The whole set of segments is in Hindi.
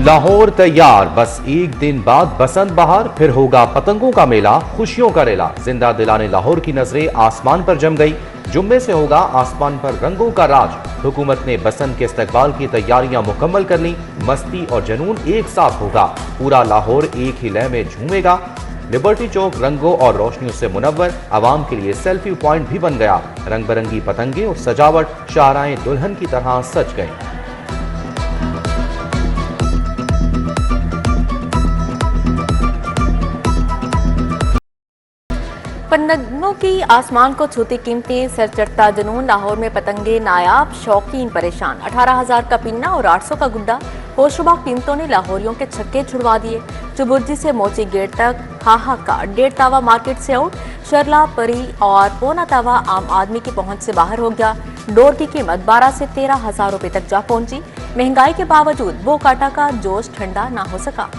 लाहौर तैयार, बस एक दिन बाद बसंत बहार, फिर होगा पतंगों का मेला, खुशियों का रेला। जिंदा दिलाने लाहौर की नजरें आसमान पर जम गई। जुम्मे से होगा आसमान पर रंगों का राज। हुकूमत ने बसंत के इस्तकबाल की तैयारियां मुकम्मल कर ली। मस्ती और जुनून एक साथ होगा। पूरा लाहौर एक ही लय में झूमेगा। लिबर्टी चौक रंगों और रोशनियों से मुनव्वर, आवाम के लिए सेल्फी पॉइंट भी बन गया। रंग बिरंगी पतंगे और सजावट शाहराएं दुल्हन की तरह सज गई। पतंगों की आसमान को छूती कीमतें, सर चढ़ता जुनून। लाहौर में पतंगे नायाब, शौकीन परेशान। 18,000 का पिन्ना और 800 का गुड्डा। होशरुबा कीमतों ने लाहौरियों के छक्के छुड़वा दिए। चुबुर्जी से मोची गेट तक हाहाकार। 1.5 तावा मार्केट से आउट। शरला, परी और पौना तावा आम आदमी की पहुंच से बाहर हो गया। डोर की कीमत 12 से 13,000 रुपए तक जा पहुंची। महंगाई के बावजूद वो काटा का जोश ठंडा ना हो सका।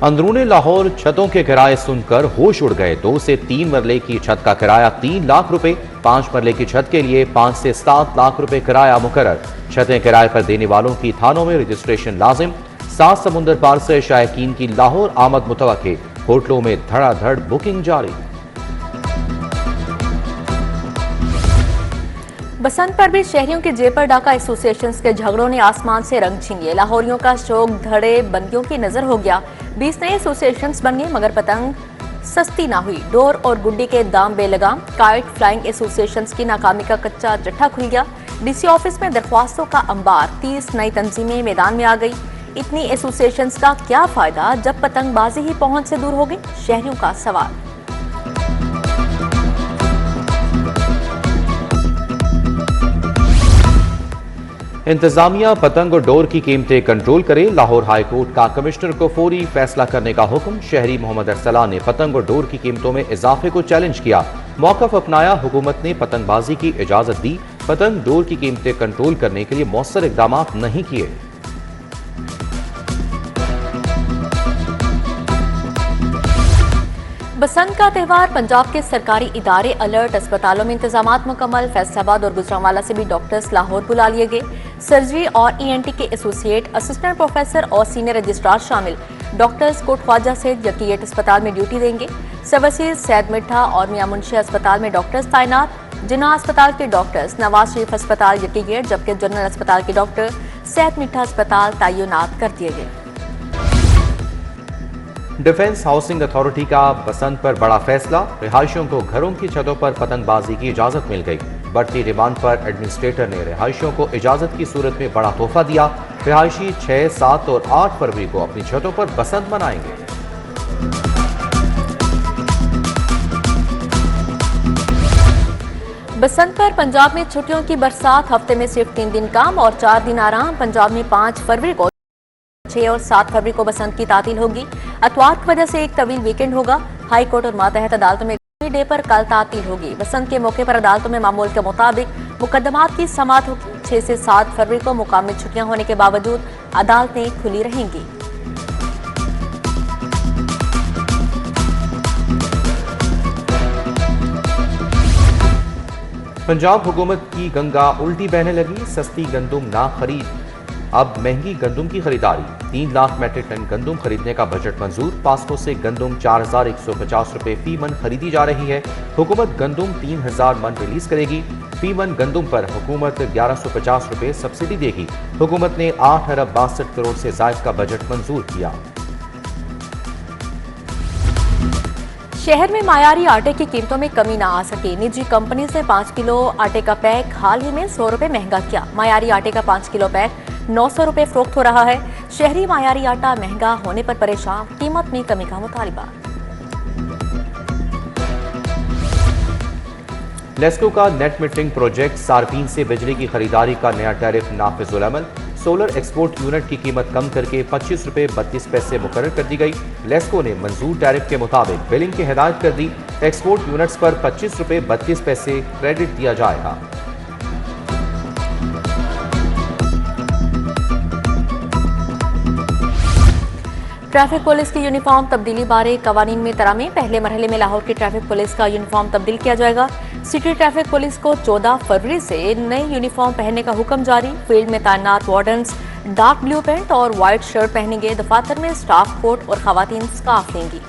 अंदरूनी लाहौर छतों के किराए सुनकर होश उड़ गए। 2 से 3 मरले की छत का किराया 3 लाख रुपए। 5 मरले की छत के लिए 5 से 7 लाख रुपए किराया मुकर्रर। छतें किराए पर देने वालों की थानों में रजिस्ट्रेशन लाजिम। 7 समुंदर पार से शायकीन की लाहौर आमद मुतवक्के। होटलों में धड़ाधड़ बुकिंग जारी। बसंत पर भी शहरियों के जेब पर डाका एसोसिएशन के झगड़ों ने आसमान से रंग छीन लिए। लाहौरियों का शौक धड़े बंदियों की नजर हो गया। 20 नए एसोसिएशन बन गए, मगर पतंग सस्ती ना हुई। डोर और गुड्डी के दाम बेलगाम। काइट फ्लाइंग एसोसिएशन की नाकामी का कच्चा जट्ठा खुल गया। डीसी ऑफिस में दरख्वास्तों का अंबार। 30 नई तंजीमें मैदान में आ गई। इतनी एसोसिएशन का क्या फायदा जब पतंगबाजी ही पहुंच से दूर हो गई? शहरियों का सवाल। इंतजामिया पतंग और डोर की कीमतें कंट्रोल करे। लाहौर हाई कोर्ट का कमिश्नर को फौरी फैसला करने का हुक्म। शहरी मोहम्मद अरसलान ने पतंग और डोर की कीमतों में इजाफे को चैलेंज किया। मौकफ अपनाया। हुकूमत ने पतंगबाजी की इजाजत दी। पतंग डोर की कीमतें कंट्रोल करने के लिए मौसर इकदाम नहीं किए। बसंत का त्यौहार, पंजाब के सरकारी इदारे अलर्ट। अस्पतालों में इंतजामात मुकम्मल। फैसलाबाद और गुजरांवाला से भी डॉक्टर्स लाहौर बुला लिए गए। सर्जरी और ENT के एसोसिएट, असिस्टेंट प्रोफेसर और सीनियर रजिस्ट्रार शामिल। डॉक्टर्स कोट ख्वाजा सहित यकीयत अस्पताल में ड्यूटी देंगे। सर्विसेज सैयद मिठा और मियां मुंशी अस्पताल में डॉक्टर्स तैनात। जिन्ना अस्पताल के डॉक्टर्स नवाज शरीफ अस्पताल यकीयत, जबकि जनरल अस्पताल के डॉक्टर सैयद मिठा अस्पताल तैनात कर दिए गए। डिफेंस हाउसिंग अथॉरिटी का बसंत पर बड़ा फैसला। रिहायशियों को घरों की छतों पर पतंगबाजी की इजाजत मिल गई। बढ़ती डिमांड पर एडमिनिस्ट्रेटर ने रिहायशियों को इजाजत की सूरत में बड़ा तोहफा दिया। रिहायशी 6, 7 और 8 फरवरी को अपनी छतों पर बसंत मनाएंगे। बसंत पर पंजाब में छुट्टियों की बरसात। हफ्ते में सिर्फ 3 दिन काम और 4 दिन आराम। पंजाब में 5 फरवरी को, 6 और 7 फरवरी को बसंत की तातील होगी। अतवार की वजह से एक तवील वीकेंड होगा। हाई कोर्ट और मातहत अदालतों में डे पर कल तातील होगी। बसंत के मौके पर अदालतों में मामूल के मुताबिक मुकदमात की समाअत होगी। 6 से 7 फरवरी को मुकामी छुट्टियां होने के बावजूद अदालतें खुली रहेंगी। पंजाब हुकूमत की गंगा उल्टी बहने लगी। सस्ती गंदुम ना खरीद, अब महंगी गंदुम की खरीदारी। 3 लाख मैट्रिक टन गंदुम खरीदने का बजट मंजूर। पास्को से गंदुम 4,150 रुपए फी मन खरीदी जा रही है। हुकूमत गंदुम 3,000 मन रिलीज करेगी। फी मन गंदुम पर हुकूमत 1150 रुपए सब्सिडी देगी। हुकूमत ने 8 अरब 62 करोड़ से जायद का बजट मंजूर किया। शहर में मायारी आटे की कीमतों में कमी ना आ सके। निजी कंपनी से 5 किलो आटे का पैक हाल ही में 100 रुपए महंगा किया। मायारी आटे का 5 किलो पैक 900 रुपए फरोख्त हो रहा है। शहरी मायारी आटा महंगा होने पर परेशान। कीमत में कमी का मुतालिबा। लेस्को का नेट मीटरिंग प्रोजेक्ट। सार्फिन से बिजली की खरीदारी का नया टैरिफ नाफिजुल अमल। सोलर एक्सपोर्ट यूनिट की कीमत कम करके 25 रुपए 32 पैसे मुकर्रर कर दी गई। लेस्को ने मंजूर टैरिफ के मुताबिक बिलिंग की हिदायत कर दी। एक्सपोर्ट यूनिट्स पर 25 रुपए 32 पैसे क्रेडिट दिया जाएगा। ट्रैफिक पुलिस की यूनिफॉर्म तब्दीली बारे कवानीन में तरामी। पहले मरहले में लाहौर की ट्रैफिक पुलिस का यूनिफॉर्म तब्दील किया जाएगा। सिटी ट्रैफिक पुलिस को 14 फरवरी से नई यूनिफॉर्म पहनने का हुक्म जारी। फील्ड में तैनात वार्डन्स डार्क ब्लू पैंट और व्हाइट शर्ट पहनेंगे। दफातर में स्टाफ कोट और खवातीन स्कार्फ लेंगी।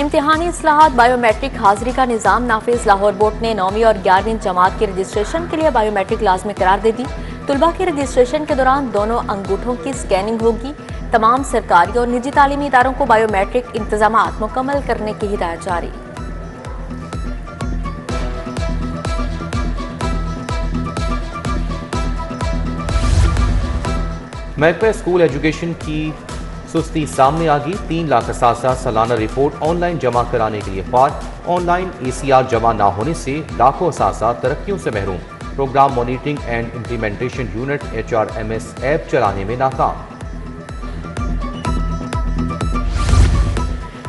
इम्तिहानी इस्लाहात बायोमेट्रिक हाजिरी का निज़ाम नाफिज। लाहौर बोर्ड ने 9वीं और 11वीं जमात के रजिस्ट्रेशन के लिए बायोमेट्रिक लाजमी करार दे दी। तुलबा के रजिस्ट्रेशन के दौरान दोनों अंगूठों की स्कैनिंग होगी। तमाम सरकारी और निजी तालीमी इदारों को बायोमेट्रिक इंतजामात मुकम्मल करने की हिदायत जारी। महकमा स्कूल एजुकेशन की सुस्ती सामने आ गई। 3 लाख असासा सालाना रिपोर्ट ऑनलाइन जमा कराने के लिए ख्वार। ऑनलाइन ACR जमा ना होने से लाखों असासा तरक्कियों से महरूम। Programme monitoring and implementation unit HRMS app चलाने में नाकाम।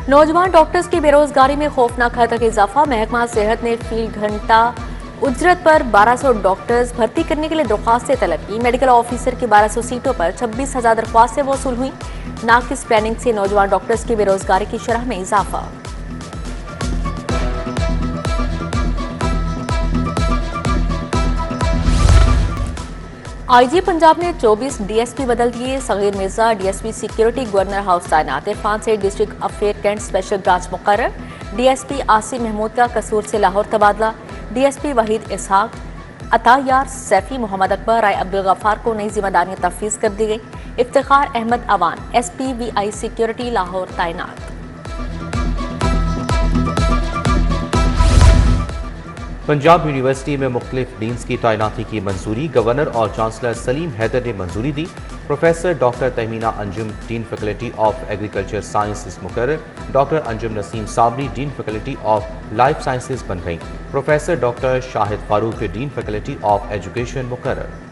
नौजवान डॉक्टर्स की बेरोजगारी में खौफनाक हद तक इजाफा। महकमा सेहत ने फील्ड घंटा उजरत पर 1200 डॉक्टर्स भर्ती करने के लिए दरख्वास्तें तलब की। मेडिकल ऑफिसर की 1200 सीटों पर 26,000 दरख्वास्तें वसूल हुई। नाकिस प्लानिंग से नौजवान डॉक्टर्स की बेरोजगारी की शरह में इजाफा। IG पंजाब ने 24 DSP बदल दिए। Sagheer Mirza DSP security governor house तैनात। इरफान से district affair cantt special branch मुकर्रर। DSP आसिम महमूद का कसूर से लाहौर तबादला। DSP वहीद इसहाक, अतायार सैफी, मोहम्मद अकबर, राय अब्दुल गफ्फार को नई जिम्मेदारियां तफवीज कर दी गई। इफ्तिखार अहमद अवान SPVI सिक्योरिटी लाहौर तैनात। पंजाब यूनिवर्सिटी में मुख्तलिफ डीन्स की तैनाती की मंजूरी। गवर्नर और चांसलर सलीम हैदर ने मंजूरी दी। Professor doctor Tahmina Anjum dean faculty of agriculture sciences मुकर्रर। Doctor Anjum Naseem Sabri dean faculty of life sciences बन गई। Professor doctor Shahid Farooq dean faculty of education मुकर्रर।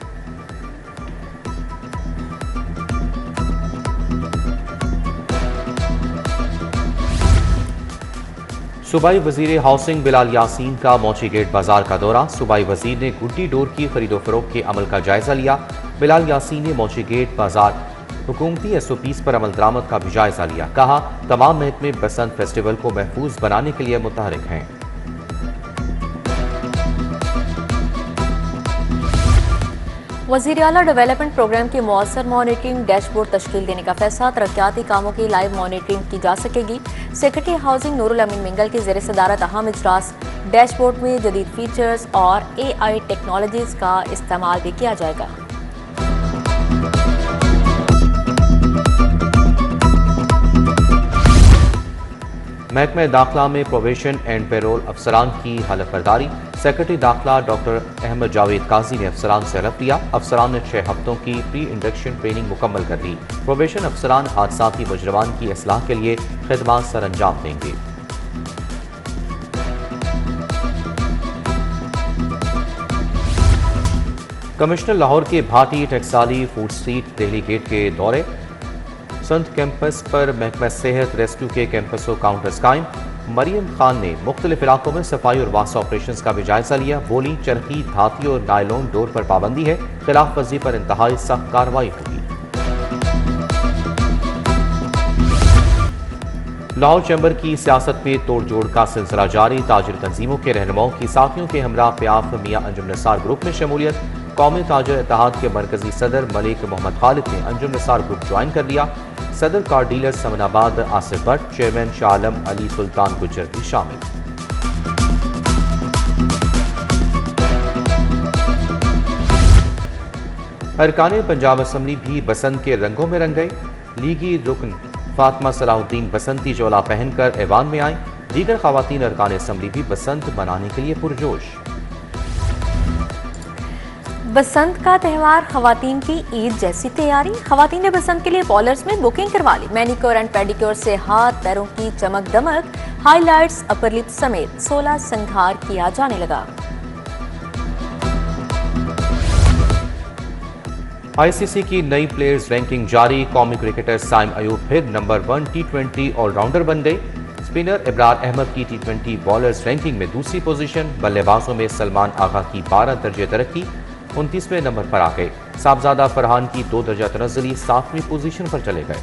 सूबाई वजीर हाउसिंग बिलाल यासीन का मौची गेट बाजार का दौरा। सूबाई वजीर ने गुड्डी डोर की खरीदो फरोख्त के अमल का जायजा लिया। बिलाल यासीन ने मौची गेट बाजार हुकूमती SOPs पर अमल दरामद का भी जायजा लिया। कहा तमाम महकमे बसंत फेस्टिवल को महफूज बनाने के लिए मुतहरिक हैं। वज़ीर आला डेवलपमेंट प्रोग्राम की मौसर मॉनिटरिंग डैशबोर्ड तश्कील देने का फैसला। तरक्याती कामों की लाइव मॉनिटरिंग की जा सकेगी। सेक्रेटरी हाउसिंग नूरुल अमीन मिंगल की ज़ेर सदारत अहम इजलास। डैशबोर्ड में जदीद फीचर्स और AI टेक्नोलॉजीज का इस्तेमाल भी किया जाएगा। महकमा दाखिला में प्रोबेशन एंड पेरोल अफसरान की हलफ बर्दारी। सेक्रेटरी दाखिला डॉक्टर अहमद जावेद काजी ने अफसरान से हलफ लिया। अफसरान ने 6 हफ्तों की प्री इंडक्शन ट्रेनिंग मुकम्मल कर ली। प्रोबेशन अफसरान हादसाती मुजरमान की इस्लाह के लिए खिदमत सर अंजाम देंगे। कमिश्नर लाहौर के Bhati Taksali food street Delhi gate के दौरे। संत कैंपस पर महकमा सेहत रेस्क्यू के कैंपसों काउंटर्स कायम। मरियम खान ने मुख्तलिफ इलाकों में सफाई और वास ऑपरेशन का भी जायजा लिया। बोली चरखी, धाती और नायलॉन डोर पर पाबंदी है। खिलाफ वर्जी पर इंतहाई सख्त कार्रवाई होगी। लाहौर चैम्बर की सियासत में तोड़ जोड़ का सिलसिला जारी। ताजिर तंजीमों के रहनुमाओं की साथियों के हमरा प्याफ मियां अंजुम निसार ग्रुप में शमूलियत। कौमी ताजर इत्तेहाद के मरकजी सदर मलिक मोहम्मद खालिद ने अंजुम निसार ग्रुप ज्वाइन कर लिया। सदर car dealer Samanabad Asif Bhatt, chairman Shah Alam Ali Sultan Gujjar भी शामिल। अरकान पंजाब असम्बली भी बसंत के रंगों में रंग गए। लीगी रुकन फातिमा सलाहुद्दीन बसंती चोला पहनकर ऐवान में आई। दीगर खवातीन अरकान असम्बली भी बसंत मनाने के लिए पुरजोश। बसंत का त्यौहार खवातीन की ईद जैसी तैयारी। खवातीन ने बसंत के लिए पार्लर्स में बुकिंग करवा ली। मैनिक्योर एंड पेडिक्योर से हाथ पैरों की चमक दमक, हाइलाइट्स, अपर लिप समेत 16 संघार किया जाने लगा। ICC की नई प्लेयर्स रैंकिंग जारी। कौमी क्रिकेटर साइम अयूब फिर नंबर 1 T20 ऑलराउंडर बन गए। स्पिनर इब्रार अहमद की T20 बॉलर्स रैंकिंग में दूसरी पोजीशन। बल्लेबाजों में सलमान आगा की 12 दर्जे तरक्की। 29वें नंबर पर आ गए। साहबजादा फरहान की 2 दर्जा तनज़्ज़ुली 7वीं पोजीशन पर चले गए।